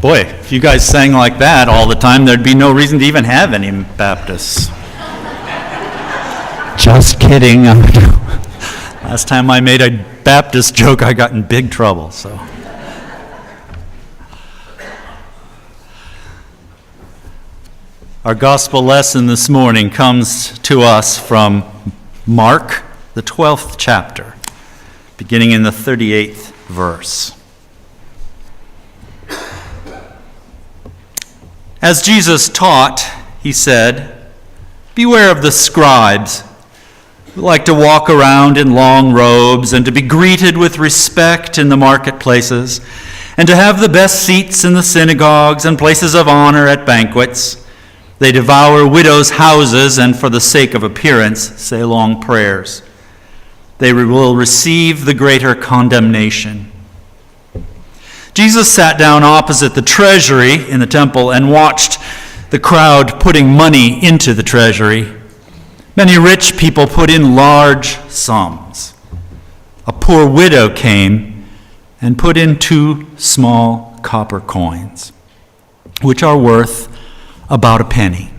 Boy, if you guys sang like that all the time, there'd be no reason to even have any Baptists. Just kidding. Last time I made a Baptist joke, I got in big trouble, so. Our gospel lesson this morning comes to us from Mark, the 12th chapter, beginning in the 38th verse. As Jesus taught, he said, "Beware of the scribes who like to walk around in long robes and to be greeted with respect in the marketplaces and to have the best seats in the synagogues and places of honor at banquets. They devour widows' houses and for the sake of appearance say long prayers. They will receive the greater condemnation." Jesus sat down opposite the treasury in the temple and watched the crowd putting money into the treasury. Many rich people put in large sums. A poor widow came and put in 2 small copper coins, which are worth about a penny.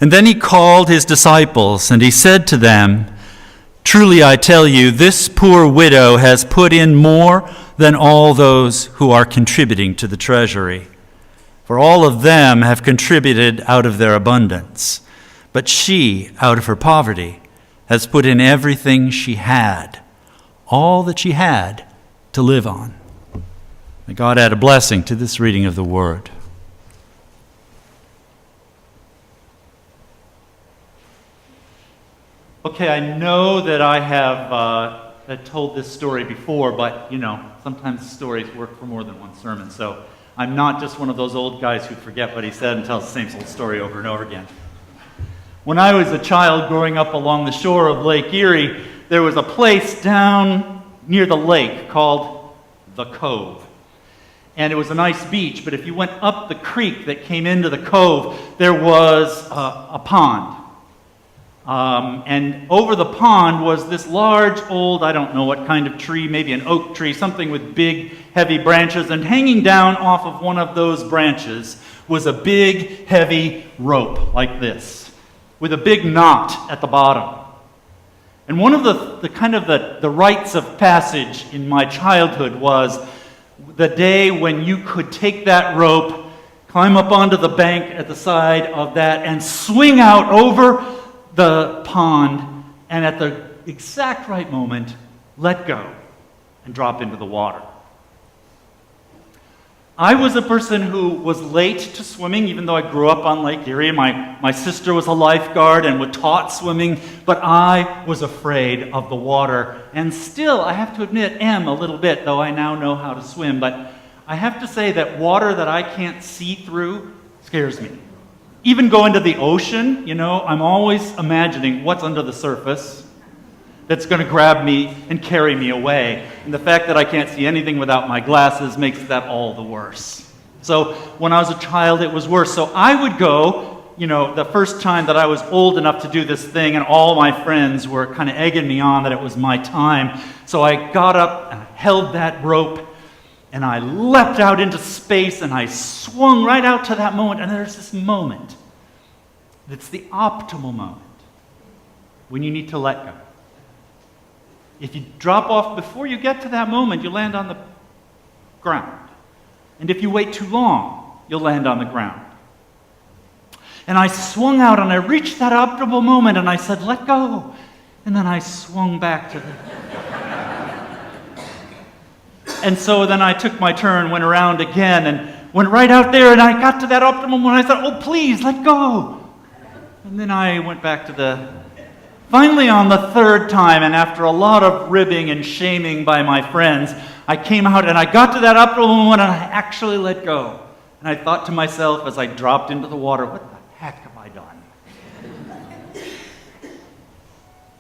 And then he called his disciples and he said to them, "Truly I tell you, this poor widow has put in more than all those who are contributing to the treasury. For all of them have contributed out of their abundance, but she, out of her poverty, has put in everything she had, all that she had to live on." May God add a blessing to this reading of the Word. Okay, I know that I have told this story before, but, sometimes stories work for more than one sermon. So I'm not just one of those old guys who forget what he said and tells the same old story over and over again. When I was a child growing up along the shore of Lake Erie, there was a place down near the lake called the Cove. And it was a nice beach, but if you went up the creek that came into the cove, there was a pond. And over the pond was this large old, I don't know what kind of tree, maybe an oak tree, something with big, heavy branches. And hanging down off of one of those branches was a big, heavy rope like this, with a big knot at the bottom. And one of the rites of passage in my childhood was the day when you could take that rope, climb up onto the bank at the side of that, and swing out over the pond, and at the exact right moment, let go and drop into the water. I was a person who was late to swimming, even though I grew up on Lake Erie. My sister was a lifeguard and was taught swimming, but I was afraid of the water. And still, I have to admit, am a little bit, though I now know how to swim. But I have to say that water that I can't see through scares me. Even go into the ocean, I'm always imagining what's under the surface that's going to grab me and carry me away. And the fact that I can't see anything without my glasses makes that all the worse. So when I was a child, it was worse. So I would go, the first time that I was old enough to do this thing, and all my friends were kind of egging me on that it was my time. So I got up and held that rope, and I leapt out into space, and I swung right out to that moment. And there's this moment. It's the optimal moment when you need to let go. If you drop off before you get to that moment, you land on the ground. And if you wait too long, you'll land on the ground. And I swung out, and I reached that optimal moment, and I said, "Let go." And then I swung back to the... And so then I took my turn, went around again, and went right out there, and I got to that optimum when I thought, "Oh, please, let go." And then I went back to finally on the third time, and after a lot of ribbing and shaming by my friends, I came out and I got to that optimum moment and I actually let go. And I thought to myself as I dropped into the water, what the heck have I done?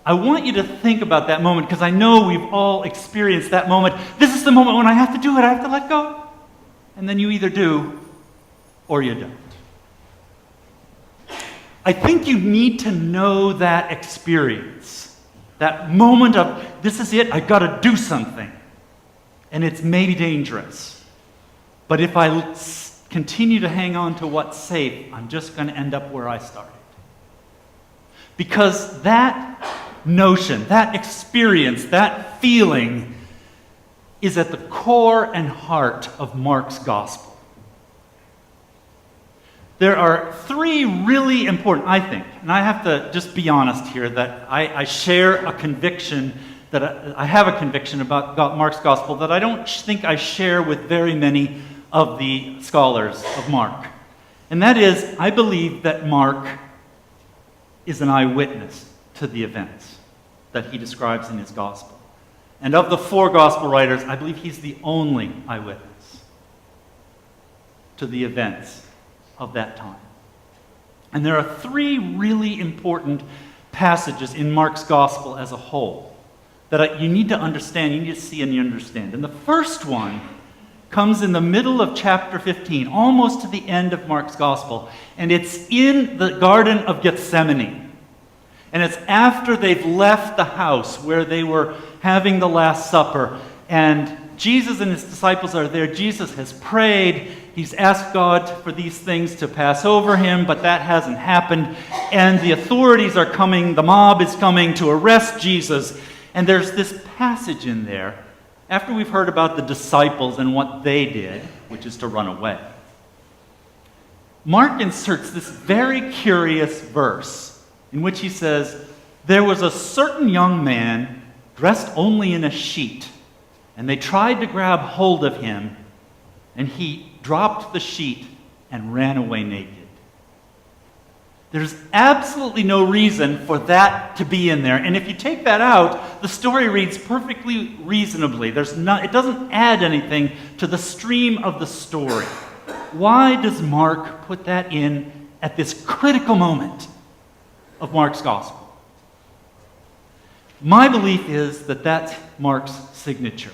I want you to think about that moment, because I know we've all experienced that moment. This is the moment when I have to do it. I have to let go. And then you either do or you don't. I think you need to know that experience. That moment of, this is it, I've got to do something. And it's maybe dangerous. But if I continue to hang on to what's safe, I'm just going to end up where I started. Because that notion, that experience, that feeling is at the core and heart of Mark's gospel. There are three really important, I think, and I have to just be honest here, that I share a conviction, that I have a conviction about Mark's gospel that I don't think I share with very many of the scholars of Mark. And that is, I believe that Mark is an eyewitness to the events that he describes in his gospel. And of the four gospel writers, I believe he's the only eyewitness to the events of that time. And there are three really important passages in Mark's gospel as a whole that you need to understand, you need to see and you understand. And the first one comes in the middle of chapter 15, almost to the end of Mark's gospel, and it's in the Garden of Gethsemane. And it's after they've left the house where they were having the Last Supper, and Jesus and his disciples are there. Jesus has prayed. He's asked God for these things to pass over him, but that hasn't happened. And the authorities are coming, the mob is coming to arrest Jesus. And there's this passage in there, after we've heard about the disciples and what they did, which is to run away. Mark inserts this very curious verse in which he says, "There was a certain young man dressed only in a sheet, and they tried to grab hold of him, and he dropped the sheet and ran away naked." There's absolutely no reason for that to be in there. And if you take that out, the story reads perfectly reasonably. It doesn't add anything to the stream of the story. Why does Mark put that in at this critical moment of Mark's gospel? My belief is that that's Mark's signature.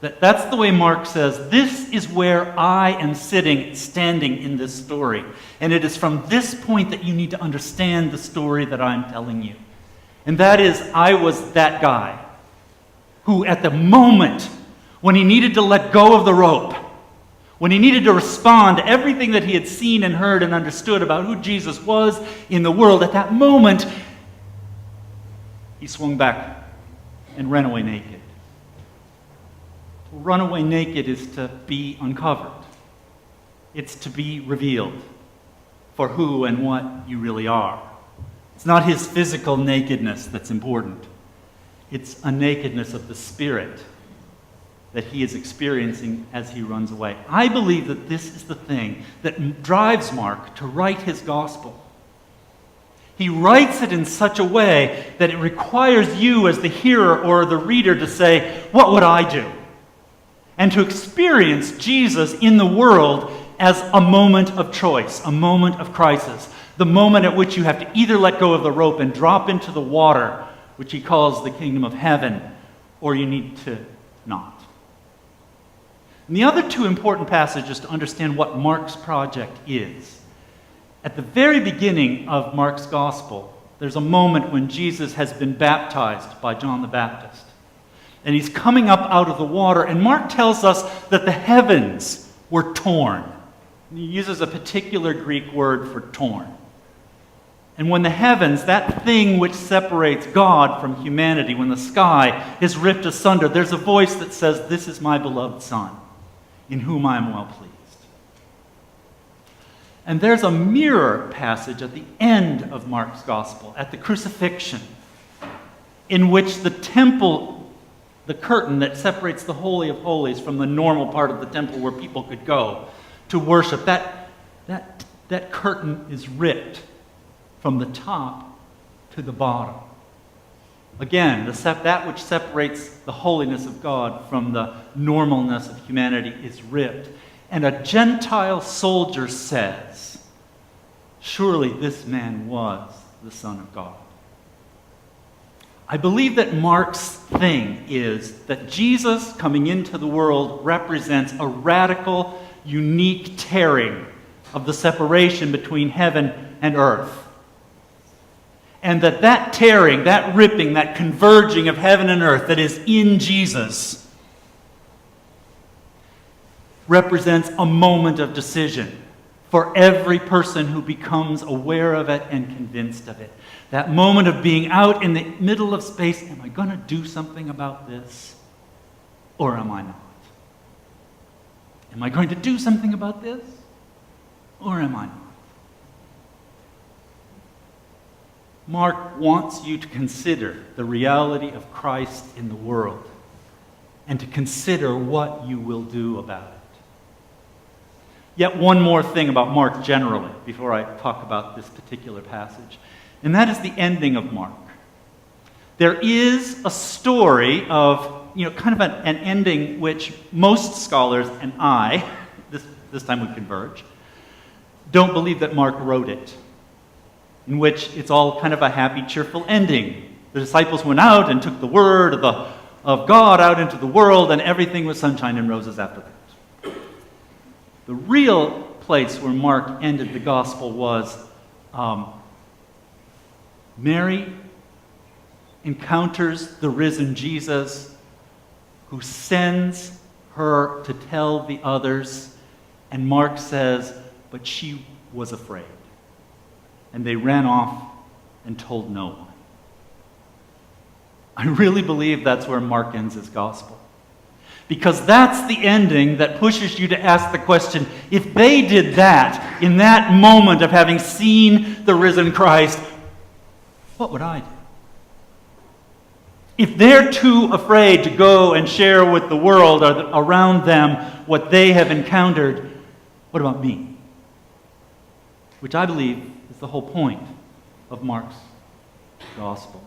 That's the way Mark says, this is where I am standing in this story. And it is from this point that you need to understand the story that I'm telling you. And that is, I was that guy who at the moment when he needed to let go of the rope, when he needed to respond to everything that he had seen and heard and understood about who Jesus was in the world, at that moment, he swung back and ran away naked. To run away naked is to be uncovered. It's to be revealed for who and what you really are. It's not his physical nakedness that's important. It's a nakedness of the spirit that he is experiencing as he runs away. I believe that this is the thing that drives Mark to write his gospel. He writes it in such a way that it requires you as the hearer or the reader to say, what would I do? And to experience Jesus in the world as a moment of choice, a moment of crisis, the moment at which you have to either let go of the rope and drop into the water, which he calls the kingdom of heaven, or you need to not. And the other two important passages to understand what Mark's project is. At the very beginning of Mark's gospel, there's a moment when Jesus has been baptized by John the Baptist. And he's coming up out of the water, and Mark tells us that the heavens were torn. And he uses a particular Greek word for torn. And when the heavens, that thing which separates God from humanity, when the sky is ripped asunder, there's a voice that says, "This is my beloved Son, in whom I am well pleased." And there's a mirror passage at the end of Mark's gospel, at the crucifixion, in which the temple, the curtain that separates the Holy of Holies from the normal part of the temple where people could go to worship, that curtain is ripped from the top to the bottom. Again, that which separates the holiness of God from the normalness of humanity is ripped. And a Gentile soldier says, "Surely this man was the Son of God." I believe that Mark's thing is that Jesus coming into the world represents a radical, unique tearing of the separation between heaven and earth. And that tearing, that ripping, that converging of heaven and earth that is in Jesus represents a moment of decision for every person who becomes aware of it and convinced of it. That moment of being out in the middle of space, am I going to do something about this, or am I not? Am I going to do something about this, or am I not? Mark wants you to consider the reality of Christ in the world and to consider what you will do about it. Yet one more thing about Mark generally before I talk about this particular passage, and that is the ending of Mark. There is a story of, kind of an ending which most scholars and I, this time we converge, don't believe that Mark wrote it, in which it's all kind of a happy, cheerful ending. The disciples went out and took the word of God out into the world, and everything was sunshine and roses after that. The real place where Mark ended the gospel was Mary encounters the risen Jesus, who sends her to tell the others, and Mark says, but she was afraid. And they ran off and told no one. I really believe that's where Mark ends his gospel. Because that's the ending that pushes you to ask the question, if they did that in that moment of having seen the risen Christ, what would I do? If they're too afraid to go and share with the world around them what they have encountered, what about me? Which I believe is the whole point of Mark's gospel.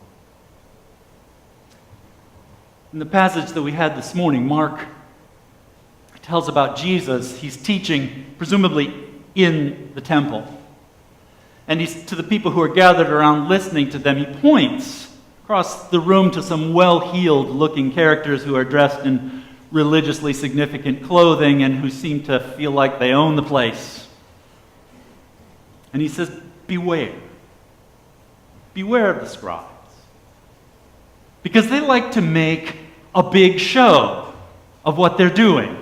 In the passage that we had this morning, Mark tells about Jesus. He's teaching, presumably, in the temple. And he's to the people who are gathered around listening to them, he points across the room to some well-heeled looking characters who are dressed in religiously significant clothing and who seem to feel like they own the place. And he says, beware. Beware of the scribes. Because they like to make a big show of what they're doing.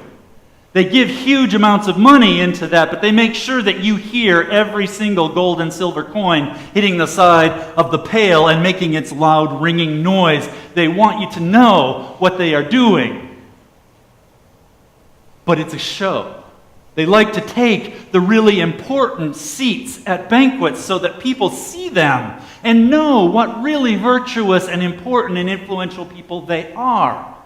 They give huge amounts of money into that, but they make sure that you hear every single gold and silver coin hitting the side of the pail and making its loud ringing noise. They want you to know what they are doing. But it's a show. They like to take the really important seats at banquets so that people see them and know what really virtuous and important and influential people they are.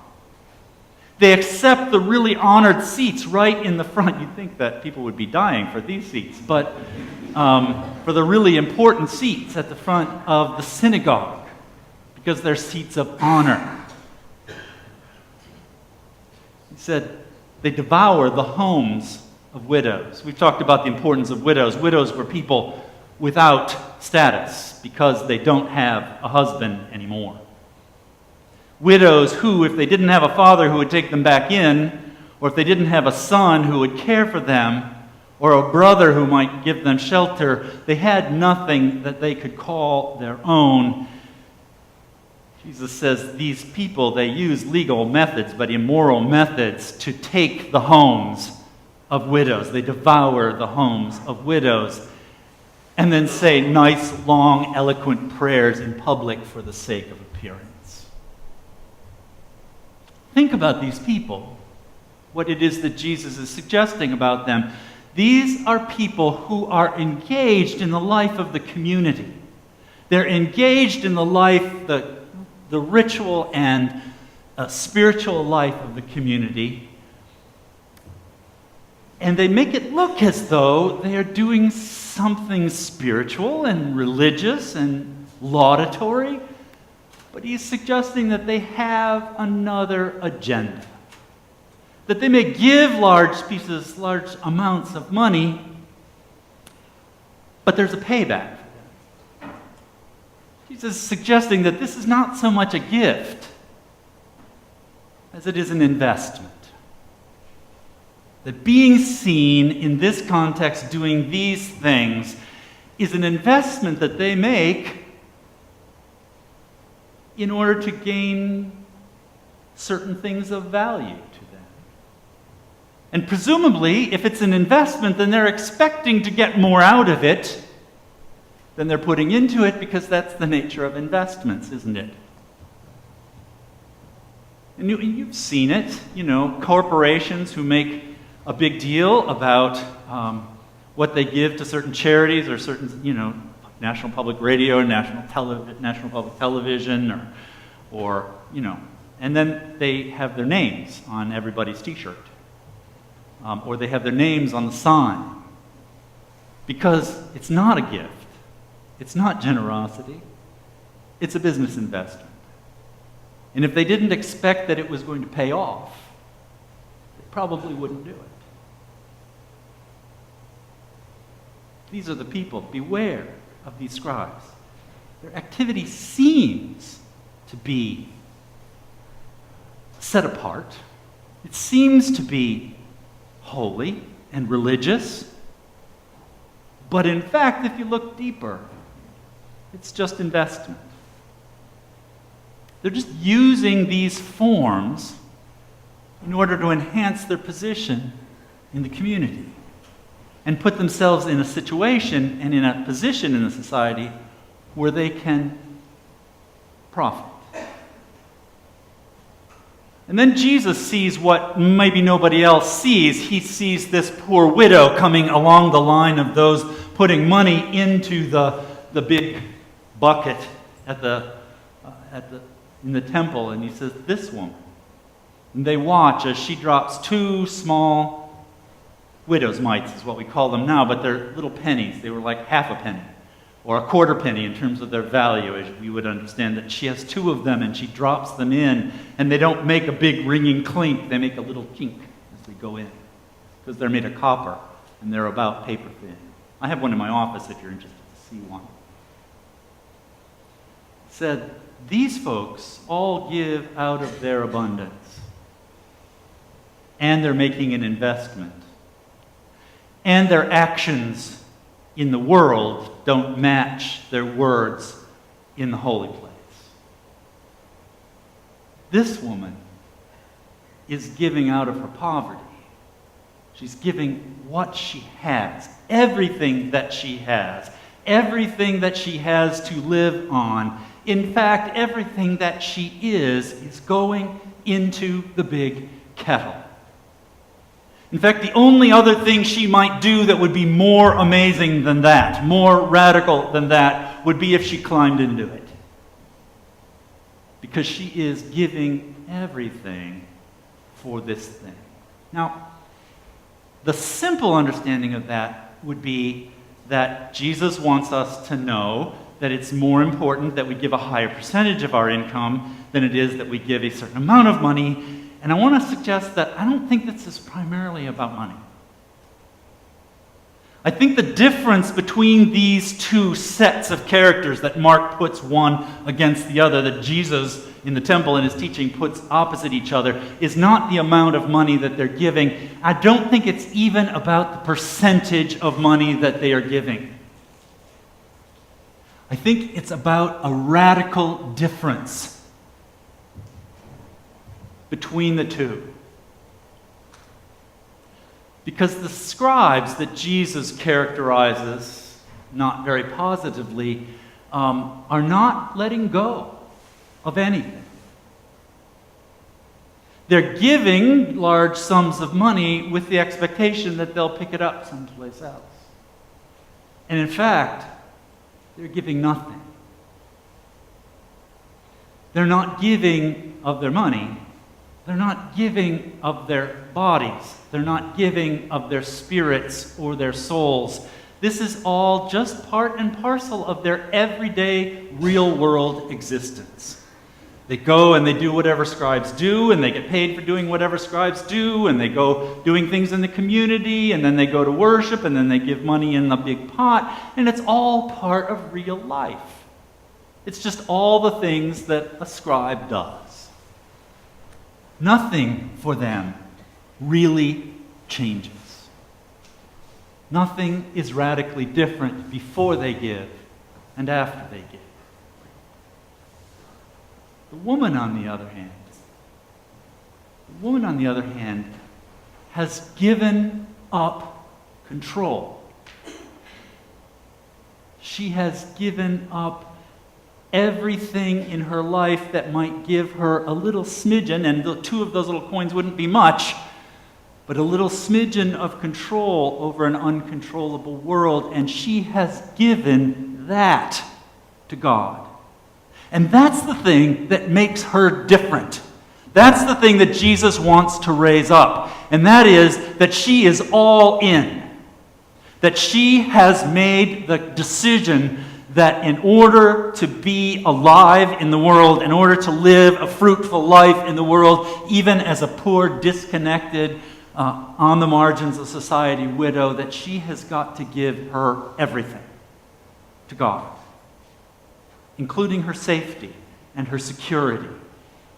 They accept the really honored seats right in the front. You'd think that people would be dying for these seats, but for the really important seats at the front of the synagogue, because they're seats of honor. He said they devour the homes of widows. We've talked about the importance of widows. Widows were people without status because they don't have a husband anymore. Widows who, if they didn't have a father who would take them back in, or if they didn't have a son who would care for them, or a brother who might give them shelter, they had nothing that they could call their own. Jesus says these people, they use legal methods, but immoral methods to take the homes of widows. They devour the homes of widows and then say nice, long, eloquent prayers in public for the sake of appearance. Think about these people, what it is that Jesus is suggesting about them. These are people who are engaged in the life of the community. They're engaged in the life, the ritual and spiritual life of the community. And they make it look as though they are doing something spiritual and religious and laudatory. But he's suggesting that they have another agenda. That they may give large amounts of money, but there's a payback for them. Jesus is suggesting that this is not so much a gift as it is an investment. That being seen in this context doing these things is an investment that they make in order to gain certain things of value to them. And presumably, if it's an investment, then they're expecting to get more out of it than they're putting into it, because that's the nature of investments, isn't it? And you've seen it, corporations who make a big deal about what they give to certain charities or certain, National Public Radio or National Public Television or and then they have their names on everybody's t-shirt. Or they have their names on the sign. Because it's not a gift. It's not generosity. It's a business investment. And if they didn't expect that it was going to pay off, they probably wouldn't do it. These are the people. Beware of these scribes. Their activity seems to be set apart. It seems to be holy and religious. But in fact, if you look deeper, it's just investment. They're just using these forms in order to enhance their position in the community and put themselves in a situation and in a position in the society where they can profit. And then Jesus sees what maybe nobody else sees. He sees this poor widow coming along the line of those putting money into the big bucket in the temple, and he says, this woman. And they watch as she drops 2 small widow's mites, is what we call them now, but they're little pennies. They were like half a penny or a quarter penny in terms of their value, as we would understand that. She has 2 of them, and she drops them in, and they don't make a big ringing clink. They make a little kink as they go in, because they're made of copper, and they're about paper thin. I have one in my office if you're interested to see one. It said, these folks all give out of their abundance, and they're making an investment, and their actions in the world don't match their words in the holy place. This woman is giving out of her poverty. She's giving what she has, everything that she has to live on. In fact, everything that she is going into the big kettle. In fact, the only other thing she might do that would be more amazing than that, more radical than that, would be if she climbed into it. Because she is giving everything for this thing. Now, the simple understanding of that would be that Jesus wants us to know that it's more important that we give a higher percentage of our income than it is that we give a certain amount of money. And I want to suggest that I don't think this is primarily about money. I think the difference between these 2 sets of characters that Mark puts one against the other, that Jesus in the temple in his teaching puts opposite each other, is not the amount of money that they're giving. I don't think it's even about the percentage of money that they are giving. I think it's about a radical difference between the 2. Because the scribes that Jesus characterizes, not very positively, are not letting go of anything. They're giving large sums of money with the expectation that they'll pick it up someplace else. And in fact, they're giving nothing. They're not giving of their money. They're not giving of their bodies. They're not giving of their spirits or their souls. This is all just part and parcel of their everyday, real-world existence. They go and they do whatever scribes do, and they get paid for doing whatever scribes do, and they go doing things in the community, and then they go to worship, and then they give money in the big pot, and it's all part of real life. It's just all the things that a scribe does. Nothing for them really changes. Nothing is radically different before they give and after they give. The woman, on the other hand, has given up control. She has given up everything in her life that might give her a little smidgen, and the two of those little coins wouldn't be much, but a little smidgen of control over an uncontrollable world, and she has given that to God. And that's the thing that makes her different. That's the thing that Jesus wants to raise up, and that is that she is all in. That she has made the decision that in order to be alive in the world, in order to live a fruitful life in the world, even as a poor, disconnected, on the margins of society widow, that she has got to give her everything to God, including her safety and her security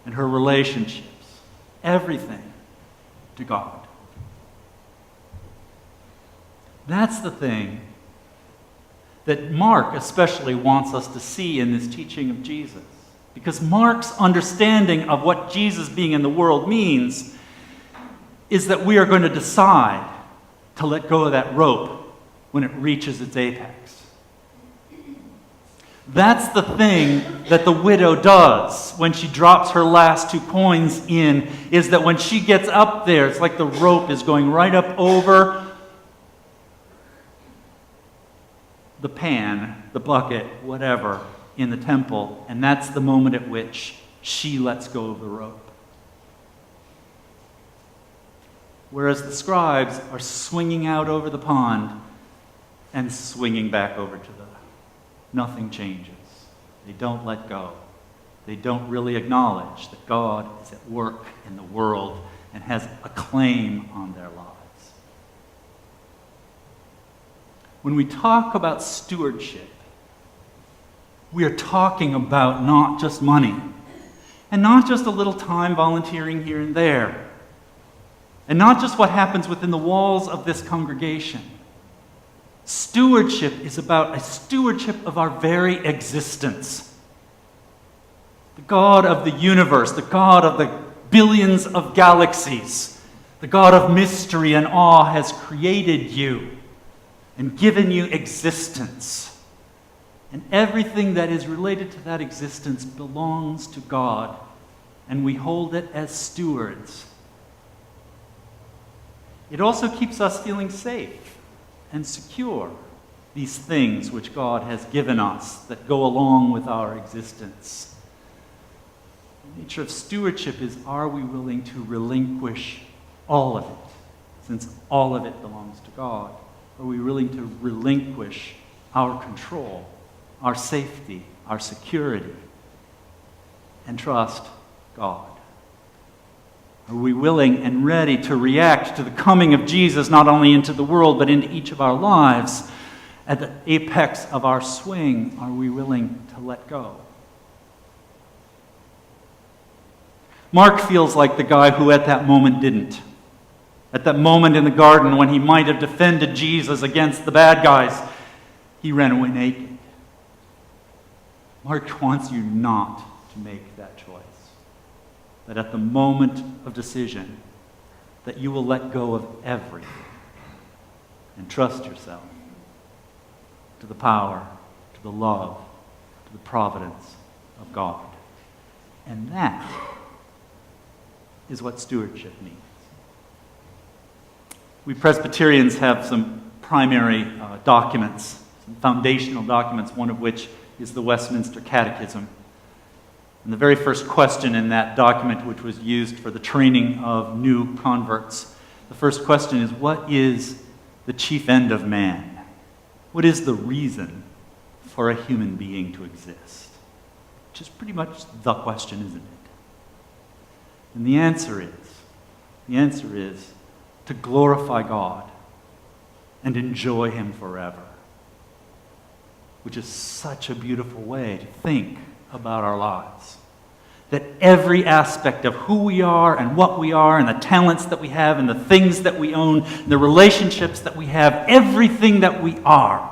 and her relationships, everything to God. That's the thing that Mark especially wants us to see in this teaching of Jesus. Because Mark's understanding of what Jesus being in the world means is that we are going to decide to let go of that rope when it reaches its apex. That's the thing that the widow does when she drops her last 2 coins in, is that when she gets up there, it's like the rope is going right up over the pan, the bucket, whatever, in the temple, and that's the moment at which she lets go of the rope. Whereas the scribes are swinging out over the pond and swinging back over to the... Nothing changes. They don't let go. They don't really acknowledge that God is at work in the world and has a claim on their lives. When we talk about stewardship, we are talking about not just money, and not just a little time volunteering here and there, and not just what happens within the walls of this congregation. Stewardship is about a stewardship of our very existence. The God of the universe, the God of the billions of galaxies, the God of mystery and awe has created you and given you existence. And everything that is related to that existence belongs to God, and we hold it as stewards. It also keeps us feeling safe and secure, these things which God has given us that go along with our existence. The nature of stewardship is, are we willing to relinquish all of it, since all of it belongs to God? Are we willing to relinquish our control, our safety, our security, and trust God? Are we willing and ready to react to the coming of Jesus, not only into the world, but into each of our lives? At the apex of our swing, are we willing to let go? Mark feels like the guy who at that moment didn't. At that moment in the garden when he might have defended Jesus against the bad guys, he ran away naked. Mark wants you not to make that choice. That at the moment of decision, that you will let go of everything and trust yourself to the power, to the love, to the providence of God. And that is what stewardship means. We Presbyterians have some primary documents, some foundational documents, one of which is the Westminster Catechism. And the very first question in that document, which was used for the training of new converts, the first question is, what is the chief end of man? What is the reason for a human being to exist? Which is pretty much the question, isn't it? And the answer is to glorify God and enjoy Him forever, which is such a beautiful way to think about our lives. That every aspect of who we are and what we are and the talents that we have and the things that we own, the relationships that we have, everything that we are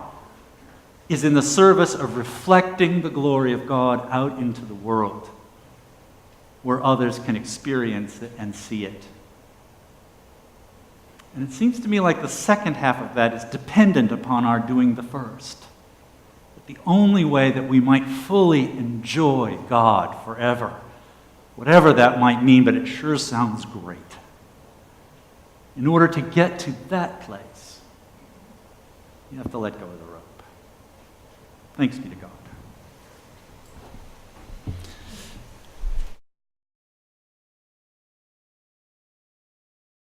is in the service of reflecting the glory of God out into the world where others can experience it and see it. And it seems to me like the second half of that is dependent upon our doing the first. That the only way that we might fully enjoy God forever, whatever that might mean, but it sure sounds great. In order to get to that place, you have to let go of the rope. Thanks be to God.